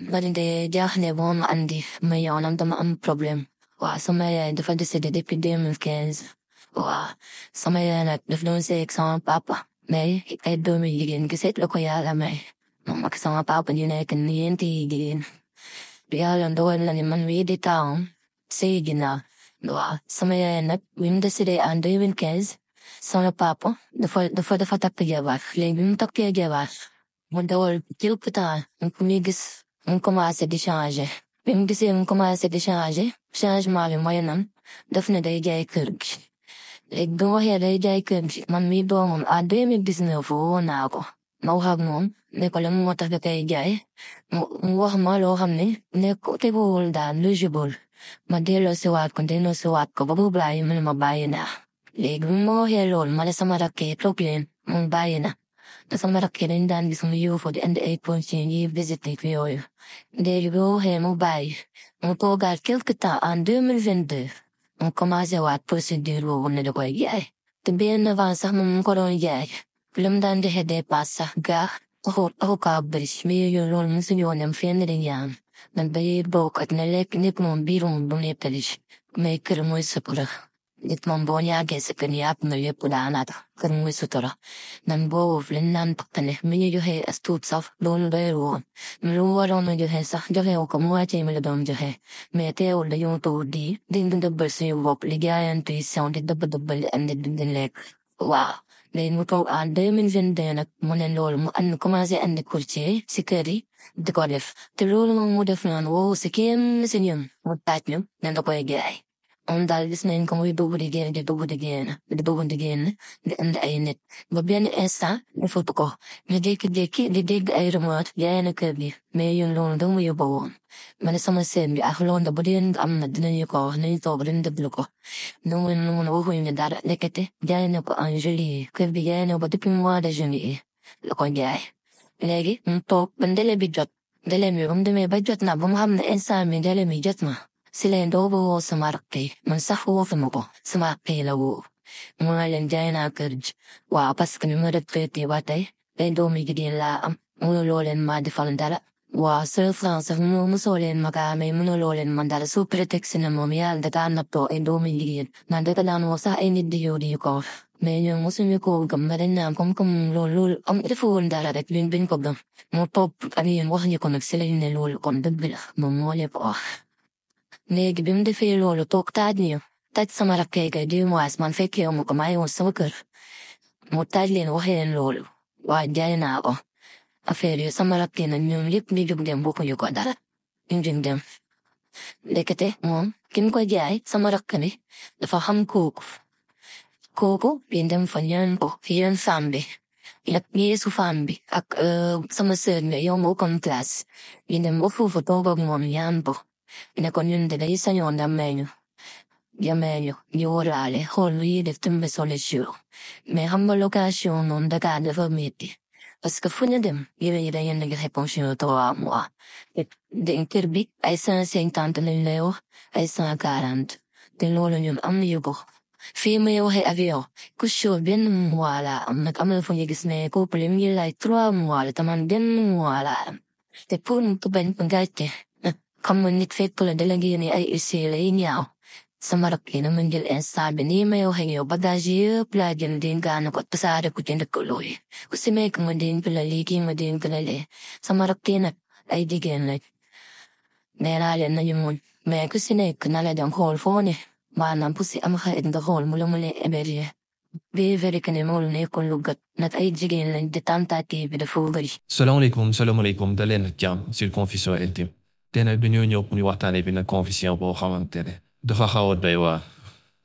بعدين ده جاهني بوم عندي ما يعنى دم أم problem وسمايا دفع دسد دي بدي من كنز وسمايا أنا دفنون سيك سام بابا ماي يقدم يجين كسيت لكو يا لماي ماما كسام بابا يناك نينتي يجين بيالن دول لني من ويدي تاون سيجنا سمايا أنا ويم دسد عندي من كنز سام بابا دفع تكيا لين بيم تكيا مدور كيل كتا مكميجس مكماسة دي شاجة بيمجسي مكماسة دي شاجة شاج مالي ماينم دفن دي جاي كرج لك دوه دي جاي كرج من مي دوهم عدوي مي بسنو فو ناقو موهاق نوم نيكو موتا دي جاي موه مالو همني نيكو تبول دان لجبول ما ديلو سوات كنتينو سوات كو بابو بلاي من مباينا لك موه لول مالي سماركي بلوبين مباينا Som rakkeren dan som ju för det enda punchen i visiten kvior. Det ju go hem och bai. Och på galkelkta an 2020. Och komma se vad procedur och när det går jag. Det blir en avansa mum koron jag. Glöm den det hade passa ga. Och kabris med ju roll med sinonem förändring igen. Men blir bok att när lek nip mon biron bonepelish. Maker moisapura. Dit man bonya gese kanyap no ye pulanata kan wisutora nan bo flinnan patane mi yo he astut saf don beru mru waron yo he sa jo he ko mo ate mi dom jo he me te o le yo to di din de berse wop ligayan to sound de double and de lek wow le no ko an de min vende monen lol mo an commencer an de kurche sikari de kodef de rolo mo de flan wo sikem sinyum mo tatnyum nan do ko gay Ondal listening como we do it again, they do it again, the end ain't it. But bien essa, the football. Me the dig iron word, Diana Kirby, may you learn don't we born. Man, someone said me, I learned the body and I'm not dinner you call, and it's over in the blue. No one over in the data, like it, Diana Angeli, could be Diana, but the pin water Junie. Look on guy. Leggy, talk, and they be jot. They let me room the me by jot now, ham the inside me, they let me jotma. Silen dobo samarke, man sahu fumuko, samarke lawo. Mualan jana kurj, wa paskan murat wate, they do me gidin la munololen ma de falandara. Wa sir France of musolen magame munololen mandala supertex in a momial that anapto and do me gidin, Nandekalan was I need the yodiko. May you musumiko gamarinam comcom lul the fool that had been cobblem. More pop, I mean, what you can excel in lul on the bill, momolepo. Neg bim de fel lo tok tadnio. Tad samarakega du moas man feke o mukamai o soker. Motadlin o hen lolo. Wa jana o. Aferi samarakin and yum lip midum dem boku yukodara. Injing dem. Lekete, mom, kim kwa jai, samarakani. The faham cook. Coco, bindem fanyan o, fian fambi. Yak yesu fambi, ak samasud me yomo kon class. Bindem ofu fotobo mom yambo. Ina con yun de la isa yon da menyo. Ya menyo, ni orale, holwi de tumbe solesyo. Me hamba lokasyon non da gada vermiti. Parce que fune dem, yere yere yen nege reponsyon to a moi. De interbi, ay san 50 leo, ay san 40. De lolo yun am yugo. Fime yo he avio, kusho bien mwala, nak amal fun yegis ne ko plim yelay 3 mwala, taman bien mwala. Te pun to ben pangate. Community faithful delegate ay isili niyaw. Sa maraki naman gil sabi ni mayo henyo bagaji plagin din gano kot pasada ko din kuloy. Kasi may kung din pilaliki mo din kalali. Sa maraki na ay digin like. Neralan na yung may kasi na kanala dang hall phone. Manang pusi amaka in the hall muli eberi. Be very kanimol na yung lugat nat ay digin lang detanta TV de fugari. Salam alaikum dalen jam sur confession intime. Tena binyo ñop ñu waxtaane bi na confession boo xamante ne dafa xaw a doy waar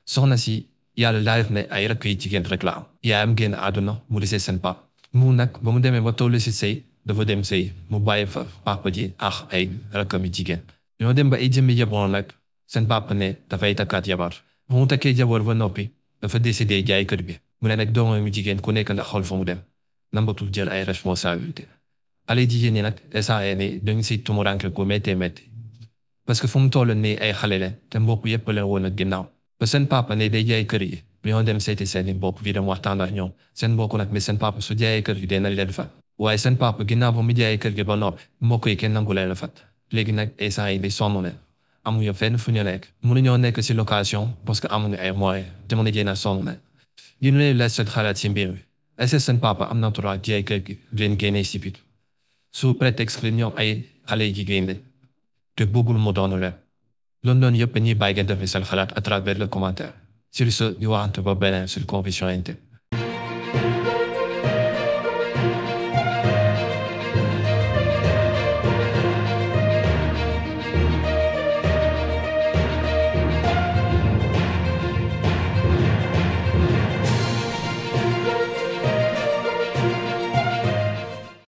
soxna si yàlla laaj ne ay rakk yi jigéen rek la am yaayam génn àdduna mu desee seen pap mu nag ba mu demee ba tollu si sëy dafa dem sëy mu bàyyi fa papa ji ak ay rakkam yi jigéen ñoo dem ba ay jëmmi jamono nag seen papa ne dafay takkaat jabar bu mu takkee jabar ba noppi dafa décidé jaay kër bi mu ne nag doomam yi jigéen ku nekk ndax xool fa mu dem nambatul jël ay responsabilité ale jigéen ñi nag instant ni dañ si tumuranke ku méttee métti parce que fu mu toll nii ay xale leen te mbokk yëpp leen woon ak ginnaaw ba seen papa ne day jaay kër yi ñoo dem seeti seeni mbokk bi dem waxtaan ak ñoom seen mbokk nag mais seen papa su jaayee kër yi dina leen fa waaye seen papa ginnaaw ba mu jaayee kër gi ba noppi mbokk yi kenn nangu leen la fat léegi nag instant yi di sonn leen amuñu fenn fu ñu nekk mënuñoo nekk si location parce que amuñu ay moyens te mën a jéem a sonn leen ñu ne leen seen xalaat si mbir mi est-ce que seen papa am na droit jaay kër gi leen génnee si biir sous prétexte que ñoom ay xale yu jigéen lañ te bëggul mu doon leen loolu noonu yëpp dañuy bàyyi ngeen def seen xalaat à travers le commentaire sur ce di waxante ba beneen sur Conviction Intime